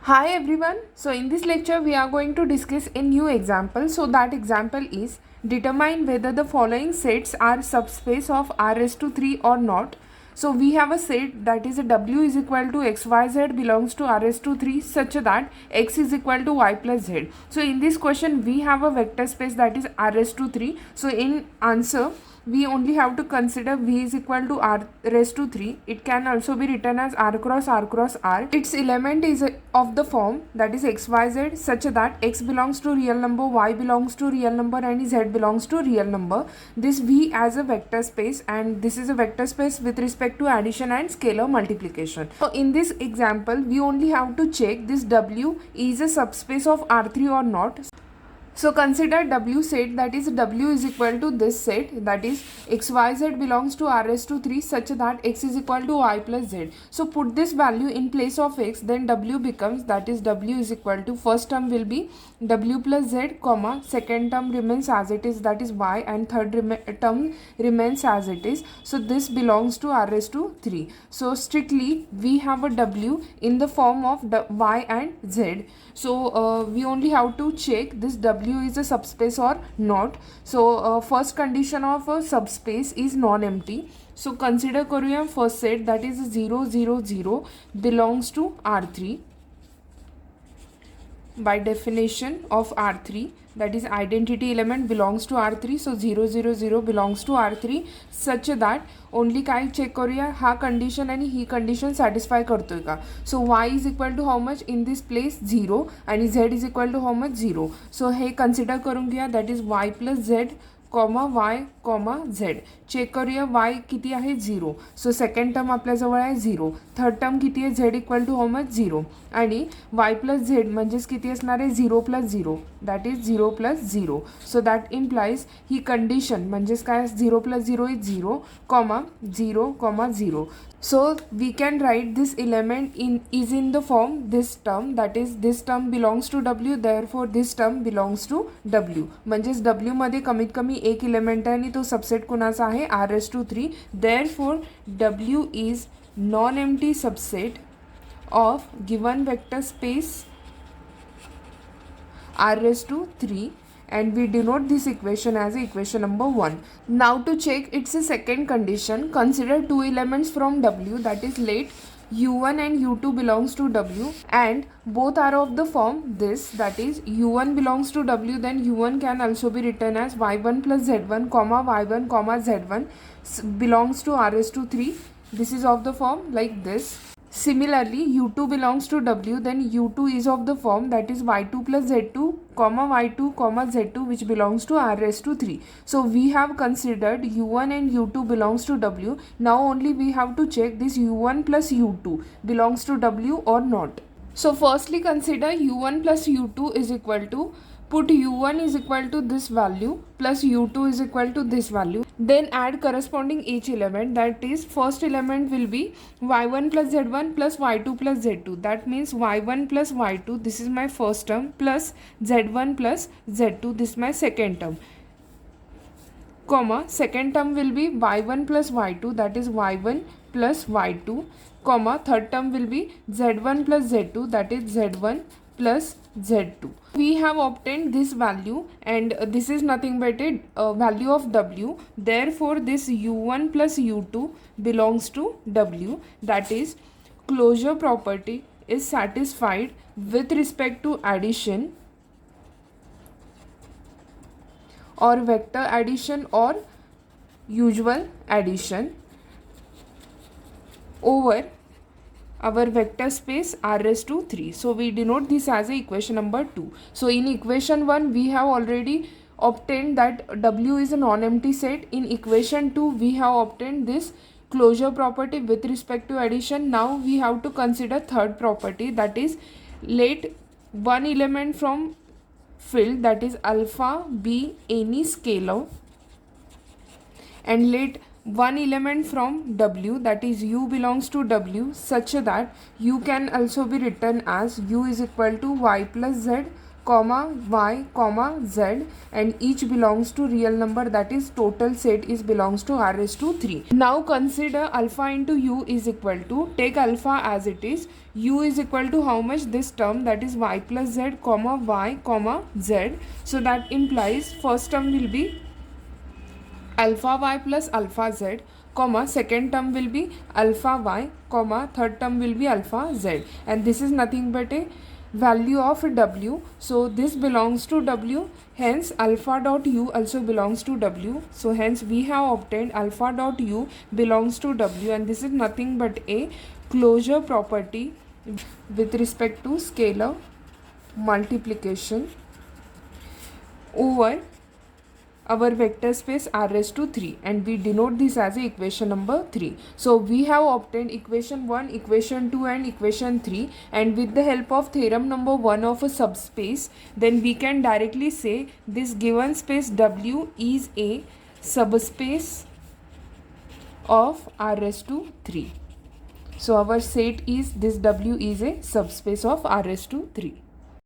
Hi everyone. So in this lecture we are going to discuss a new example. So that example is determine whether the following sets are subspace of R raised to 3 or not. So we have a set that is W is equal to XYZ belongs to R raised to 3 such that X is equal to Y plus Z. So in this question we have a vector space that is R raised to 3. So in answer we only have to consider V is equal to R raised to 3. It can also be written as R cross R cross R. Its element is of the form that is XYZ such that X belongs to real number, Y belongs to real number and Z belongs to real number. This V as a vector space, and this is a vector space with respect to addition and scalar multiplication. So in this example we only have to check this W is a subspace of R3 or not. So consider W set, that is W is equal to this set, that is XYZ belongs to R raised to 3 such that X is equal to Y plus Z. So put this value in place of X, then W becomes, that is W is equal to, first term will be W plus Z, comma, second term remains as it is, that is Y, and third term remains as it is. So this belongs to R raised to 3. So strictly we have a W in the form of Y and Z. So we only have to check this W is a subspace or not. So first condition of a subspace is non-empty. So consider करूया first set, that is 0 0 0 belongs to R3. By definition of R3, that is identity element belongs to R3. So 0 0 0 belongs to R3 such that only काय check करूया, हा condition आणि ही condition satisfy करतोय का. So y is equal to how much, in this place 0 आणि z is equal to how much 0. So हे consider करून घ्या, that is y plus Z comma Y comma Z. Check करूया Y किती आहे 0. So second term आपल्याजवळ आहे 0. Third term किती आहे, Z equal to how much 0. आणि वाय प्लस झेड म्हणजेच किती असणार आहे 0 plus 0, that is 0 plus 0. So that implies he condition म्हणजेच काय 0 plus 0 is 0 comma 0 comma 0. So we can write this element is in the form this term, that is this term belongs to W, therefore this term belongs to W. म्हणजेच W मध्ये कमीत कमी एक element आहे आणि तो subset कुणाचा आहे R raised to 3. therefore W is non-empty subset of given vector space R raised to 3, and we denote this equation as equation number 1. Now to check its a second condition, consider two elements from W, that is let U1 and U2 belongs to W and both are of the form this, that is U1 belongs to W, then U1 can also be written as Y1 plus Z1 comma Y1 comma Z1 belongs to R raised to 3. This is of the form like this. Similarly, U2 belongs to W, then U2 is of the form that is Y2 plus Z2 comma Y2 comma Z2 which belongs to R raised to 3. So we have considered U1 and U2 belongs to W. Now only we have to check this U1 plus U2 belongs to W or not. So firstly consider U1 plus U2 is equal to, put U1 is equal to this value plus U2 is equal to this value. Then add corresponding each element, that is first element will be Y1 plus Z1 plus Y2 plus Z2. That means Y1 plus Y2, this is my first term, plus Z1 plus Z2, this is my second term. Comma, second term will be Y1 plus Y2, that is Y1 plus Y2. Comma, third term will be Z1 plus Z2, that is Z1 plus Z2. We have obtained this value and this is nothing but a value of W. Therefore this U1 plus U2 belongs to W, that is closure property is satisfied with respect to addition or vector addition or usual addition over our vector space R raised to 3. So we denote this as a equation number 2. So in equation 1 we have already obtained that W is a non-empty set. In equation 2 we have obtained this closure property with respect to addition. Now we have to consider third property, that is let one element from field, that is alpha, be any scalar, and let one element from W, that is U belongs to W, such that U can also be written as U is equal to Y plus Z comma y comma z, and each belongs to real number, that is total set is belongs to r raised to 3. Now consider alpha into u is equal to, take alpha as it is, u is equal to how much, this term, that is y plus z comma y comma z. So that implies first term will be alpha y plus alpha z, comma second term will be alpha y, comma third term will be alpha z, and this is nothing but a value of w. So this belongs to w, hence alpha dot u also belongs to w. So hence we have obtained alpha dot u belongs to w, and this is nothing but a closure property with respect to scalar multiplication over our vector space r raised to 3, and we denote this as a equation number 3. So we have obtained equation 1, equation 2 and equation 3, and with the help of theorem number 1 of a subspace, then we can directly say this given space W is a subspace of r raised to 3. So our set is this W is a subspace of r raised to 3.